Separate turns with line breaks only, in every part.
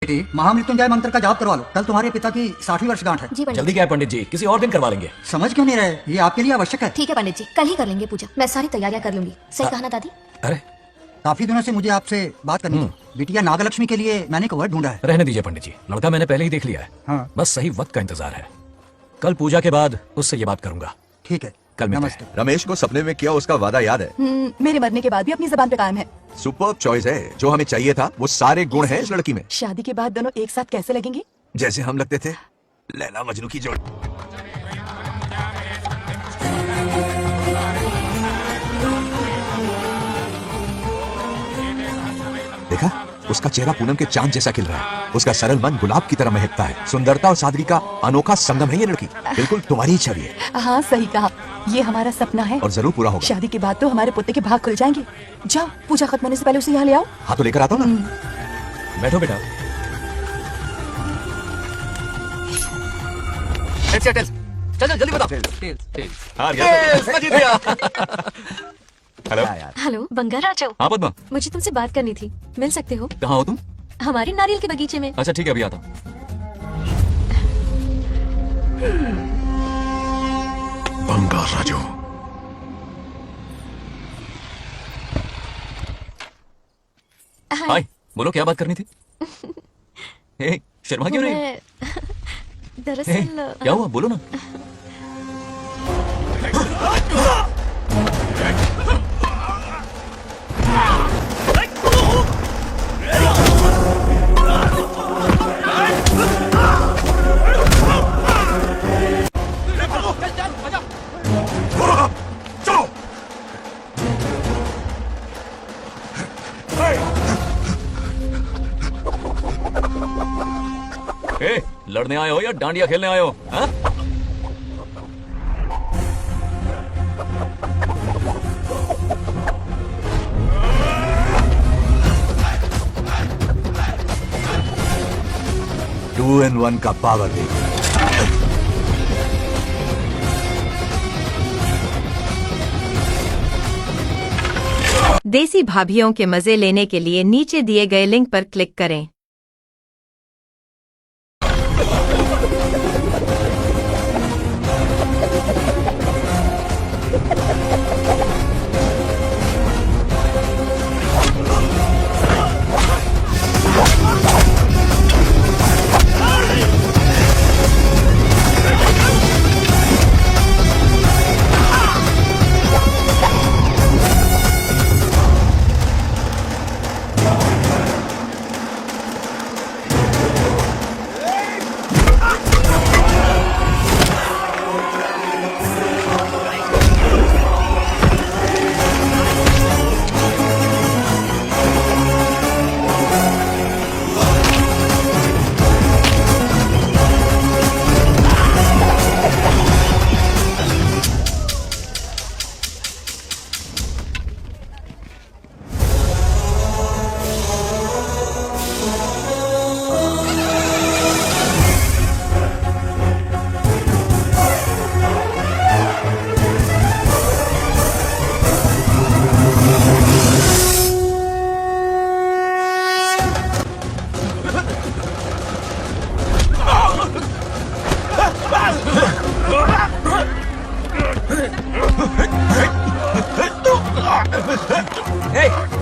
बेटी, महामृत्युंजय मंत्र का जाप करवा लो। कल तुम्हारे पिता की 60वीं वर्षगांठ है।
जी पंडित
जल्दी क्या है पंडित जी, किसी और दिन करवा लेंगे।
समझ क्यों नहीं रहे? ये आपके लिए आवश्यक है।
ठीक है पंडित जी, कल ही कर लेंगे पूजा। मैं सारी तैयारियां कर लूंगी। सही कहा ना दादी?
अरे
काफी दिनों से मुझे आपसे बात करनी थी। बिटिया नागलक्ष्मी के लिए मैंने कवर ढूंढा है।
रहने दीजिए पंडित जी, लड़का मैंने पहले ही देख लिया है।
हाँ।
बस सही वक्त का इंतजार है। कल पूजा के बाद उससे ये बात करूंगा।
ठीक है,
कल मिलते
नमस्ते।
रमेश को सपने में किया उसका वादा याद है?
मेरे मरने के बाद भी अपनी जबान पे कायम है।
सुपर्ब चॉइस है। जो हमें चाहिए था वो सारे गुण हैं इस लड़की में।
शादी के बाद दोनों एक साथ कैसे लगेंगे?
जैसे हम लगते थे लैला मजनू की जोड़ी। देखा, उसका चेहरा पूनम के चांद जैसा खिल रहा है। उसका सरल मन गुलाब की तरह महकता है। सुंदरता और सादगी का अनोखा संगम है ये लड़की। बिल्कुल तुम्हारी ही छवि है।
हाँ सही कहा, ये हमारा सपना है
और जरूर पूरा होगा।
शादी के बाद तो हमारे पुत्र के भाग खुल जाएंगे। जाओ, पूजा खत्म होने से पहले उसे यहाँ ले आओ।
हाँ तो लेकर आता हूँ ना।
बैठो बेटा।
चल जल्दी बताओ।
हेलो।
हेलो बंगाराजो,
हाँ पद्मा,
मुझे तुमसे बात करनी थी। मिल सकते हो?
कहाँ हो तुम?
हमारे नारियल के बगीचे में।
अच्छा ठीक है, अभी आता हूँ।
बंगाराजो।
हाय, बोलो क्या बात करनी थी? हे, शर्मा क्यों रही?
मैं
हे,
दरअसल
क्या हुआ, बोलो ना। ए, लड़ने आए हो या डांडिया खेलने आए हो? हाँ?
टू इन वन का पावर देख।
देसी भाभीयों के मजे लेने के लिए नीचे दिए गए लिंक पर क्लिक करें।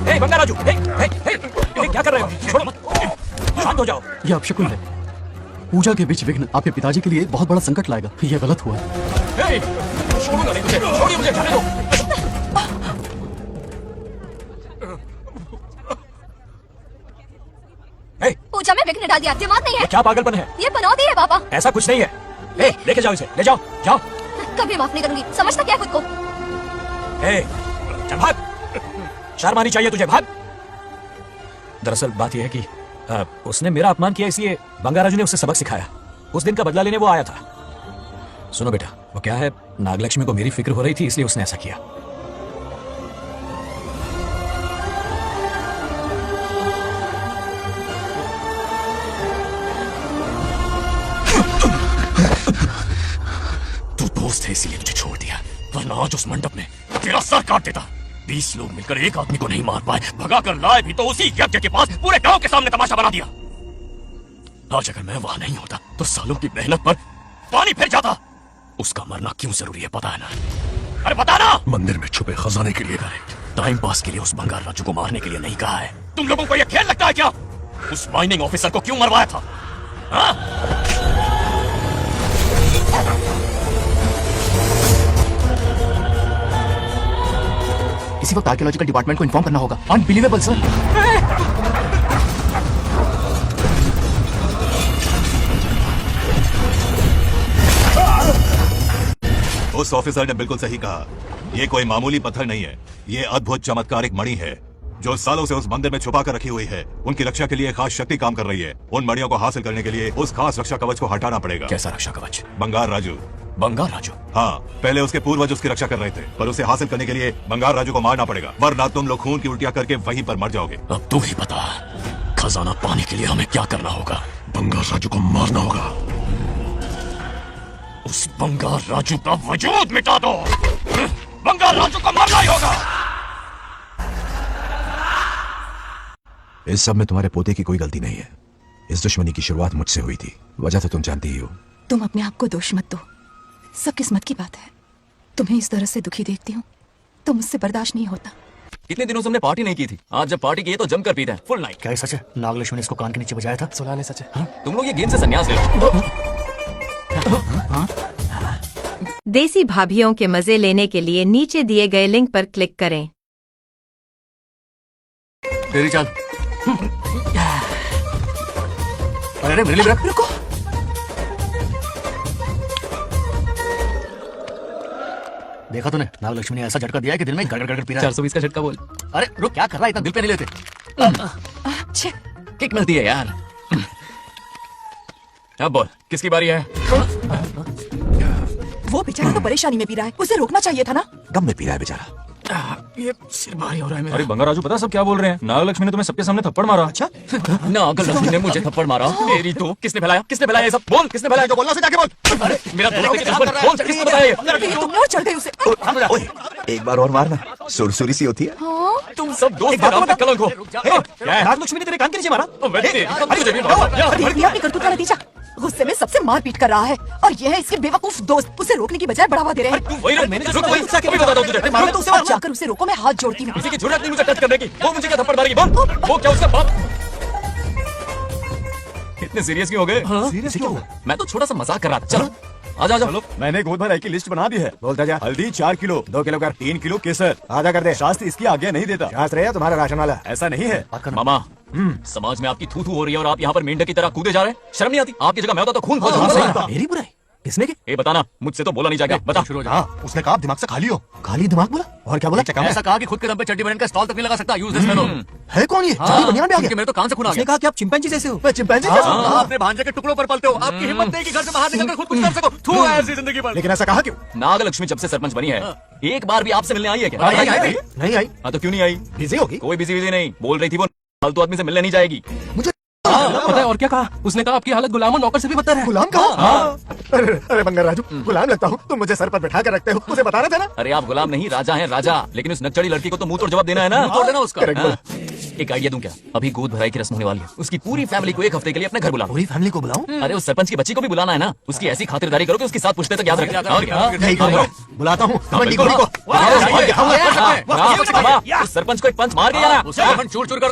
हे बंगाराजू, हे, क्या कर रहे हो? छोड़ो मत, शांत हो जाओ।
ये अपशकुन है। पूजा के बीच विघ्न आपके पिताजी के लिए बहुत बड़ा संकट लाएगा। ये गलत हुआ।
हे, छोड़ूंगा नहीं तुझे, छोड़िए मुझे, जाने दो। हे,
पूजा में विघ्न डाल दिया। दिमाग नहीं है?
क्या पागलपन है?
ये बनौती है पापा।
ऐसा कुछ नहीं है। हे, लेके जाओ इसे, ले जाओ, जाओ।
कभी माफ नहीं करूंगी। समझता क्या खुद को?
हे, चल भाग। शर्म आनी चाहिए तुझे, भाग। दरअसल बात यह है कि उसने मेरा अपमान किया, इसलिए बंगाराजू ने उसे सबक सिखाया। उस दिन का बदला लेने वो आया था। सुनो बेटा, वो क्या है, नागलक्ष्मी को मेरी फिक्र हो रही थी, इसलिए उसने ऐसा किया। तू दोस्त है इसीलिए तुझे छोड़ दिया, वरना आज उस मंडप में तेरा सर काट देता। 20 लोग मिलकर एक आदमी को नहीं मार पाए, भगा कर लाए भी तो उसी यज्ञ के पास पूरे गांव के सामने तमाशा बना दिया। आज अगर मैं वहां नहीं होता तो सालों की मेहनत पर पानी फिर जाता। उसका मरना क्यों जरूरी है पता है ना? अरे बता ना।
मंदिर में छुपे खजाने के लिए।
टाइम पास के लिए उस बंगाल राजू को मारने के लिए नहीं कहा है। तुम लोगों को यह खेल लगता है क्या? उस माइनिंग ऑफिसर को क्यों मरवाया था? हाँ?
इसी वक्त आर्कियोलॉजिकल डिपार्टमेंट को इन्फॉर्म करना होगा। Unbelievable sir.
उस ऑफिसर ने बिल्कुल सही कहा। ये कोई मामूली पत्थर नहीं है, ये अद्भुत चमत्कारिक मणि है जो सालों से उस मंदिर में छुपा कर रखी हुई है। उनकी रक्षा के लिए खास शक्ति काम कर रही है। उन मणियों को हासिल करने के लिए उस खास रक्षा कवच को हटाना पड़ेगा।
कैसा रक्षा कवच?
बंगार राजू।
बंगाल राजू?
हाँ, पहले उसके पूर्वज उसकी रक्षा कर रहे थे, पर उसे हासिल करने के लिए बंगार राजू को मारना पड़ेगा, वरना तुम लोग खून की उल्टियां करके वहीं पर मर जाओगे।
अब तू ही बता, खजाना पाने के लिए हमें क्या करना होगा?
बंगार राजू को मारना होगा।
उस बंगाल राजू का वजूद मिटा दो। बंगाल राजू को मारना ही होगा।
इस सब में तुम्हारे पोते की कोई गलती नहीं है। इस दुश्मनी की शुरुआत मुझसे हुई थी, वजह तो तुम जानती ही हो।
तुम अपने आप को दोष मत दो, सब किस्मत की बात है। तुम्हें इस तरह से दुखी देखती हूँ तो मुझसे बर्दाश्त नहीं होता।
इतने दिनों से हमने पार्टी नहीं की थी, आज जब पार्टी की है तो जमकर पीते हैं, फुल नाइट।
क्या ये सच है? नागलक्ष्मी ने इसको कान के नीचे बजाया था। सुलाने सच है।
तुम लोग ये गेम से संन्यास ले लो।
देसी भाभीियों के मजे लेने के लिए नीचे दिए गए लिंक पर क्लिक करें।
तेरी चाल। अरे मेरे लिए रुको। देखा तूने, नागलक्ष्मी ने ऐसा झटका दिया है कि दिन में गड़गड़ पी रहा है।
420 का झटका बोल।
अरे रुक, क्या कर रहा है? इतना दिल पे नहीं लेते।
किक मिलती है यार। अब बोल, किसकी बारी है?
वो बेचारा तो परेशानी में पी रहा है, उसे रोकना चाहिए था ना।
गम में पी रहा है बेचारा।
ये सिर भारी हो रहा है मेरा।
अरे बंगाल राजू, पता सब क्या बोल रहे हैं? नागलक्ष्मी ने तुम्हें सबके सामने थप्पड़ मारा। अच्छा?
नागलक्ष्मी ने मुझे थप्पड़ मारा? मेरी तो किसने फैलाया? किसने फैलाया ये सब? बोल, किसने फैलाया? बोलना से जाके बोल। अरे मेरा बोल, किसने बताया?
तुमने और चढ़ गए उसे।
ओए, एक बार और मारना, सुरसुरी सी होती है।
तुम सब दोस्त के नाम पे कलंक हो।
नागलक्ष्मी ने तेरे कान के नीचे मारा।
अपनी करतूत का नतीजा। गुस्से में सबसे मारपीट कर रहा है और यह है इसके बेवकूफ दोस्त, उसे रोकने की बजाय बढ़ावा दे रहे हैं।
मैंने जो वही बताता हूं तुझे।
मारो तो उसे और जाकर उसे रोको, मैं हाथ जोड़ती हूँ।
किसी की जरूरत नहीं मुझे टच करने की। वो मुझे क्या थप्पड़ मारेगी? बोल, वो क्या उसका बाप? इतने सीरियस क्यों हो गए?
सीरियस क्यों?
मैं तो छोटा सा मजाक कर रहा था। चलो आजा चलो।
मैंने गोद भराई की लिस्ट बना दी है। बोलता जा, हल्दी 4 किलो, 2 किलो कर, 3 किलो केसर आधा कर दे। शास्त्र इसकी आज्ञा नहीं देता। शास्त्र है तुम्हारा राशन वाला, ऐसा नहीं है।
मामा, समाज में आपकी थू थू हो रही है और आप यहाँ पर मेंढक की तरह कूदे जा रहे हैं। शर्म नहीं आती? आपकी जगह मैं होता तो खून खौल जाता।
मेरी बुराई किसने की?
ए बताना, मुझसे तो बोला नहीं जाएगा। बता।
हाँ, उसने कहा दिमाग से खाली हो। खाली दिमाग बोला? और क्या बोला?
ऐसा कहा कि खुद के दम पे चड्डी बनने का स्टॉल तक नहीं लगा सकता। Use this fellow.
है कौन ये? चांदी बनियान में आ गया।
मेरे तो कान से खून आ
उसने
गया।
कहा कि आप चिंपैंजी जैसे हो। मैं चिंपैंजी जैसा हूँ?
आप अपने भांजे के टुकड़ों पर पलते हो। आपकी हिम्मत नहीं कि घर से बाहर निकलकर खुद कुछ कर सको। थू ऐसी जिंदगी पर।
लेकिन ऐसा कहा क्यों?
नागलक्ष्मी जब से सरपंच बनी है, एक बार भी आपसे मिलने आई है क्या?
नहीं आई।
हाँ तो क्यों नहीं आई?
बिजी होगी।
कोई बिजी बिजी नहीं, बोल रही थी वो फालतू आदमी से मिलने नहीं जाएगी।
मुझे
पता है और क्या कहा? उसने कहा आपकी हालत गुलाम और नौकर से भी बदतर है।
गुलाम कहा? अरे बंगाल राजू, गुलाम लगता हूँ। तुम मुझे सर पर बैठा कर रखते हो, मुझे बताना था ना।
अरे आप गुलाम नहीं, राजा हैं राजा। लेकिन उस नकचड़ी लड़की को तो मुंह तोड़ जवाब देना है ना।
तोड़ देना उसका।
हाँ। एक आइडिया दूं क्या? अभी गोद भराई की रस्म होने वाली है, उसकी पूरी फैमिली को एक हफ्ते के लिए अपने घर बुला।
पूरी फैमिली को बुलाऊं?
अरे उस सरपंच की बच्ची को भी बुलाना है ना। उसकी ऐसी खातिरदारी करो कि उसकी 7 पुश्ते तक याद रखें। और क्या?
यही करूंगा। बुलाता हूँ
बिल्कुल।
को।
उस सरपंच को एक पंच मार के जाना।
चूर चूर कर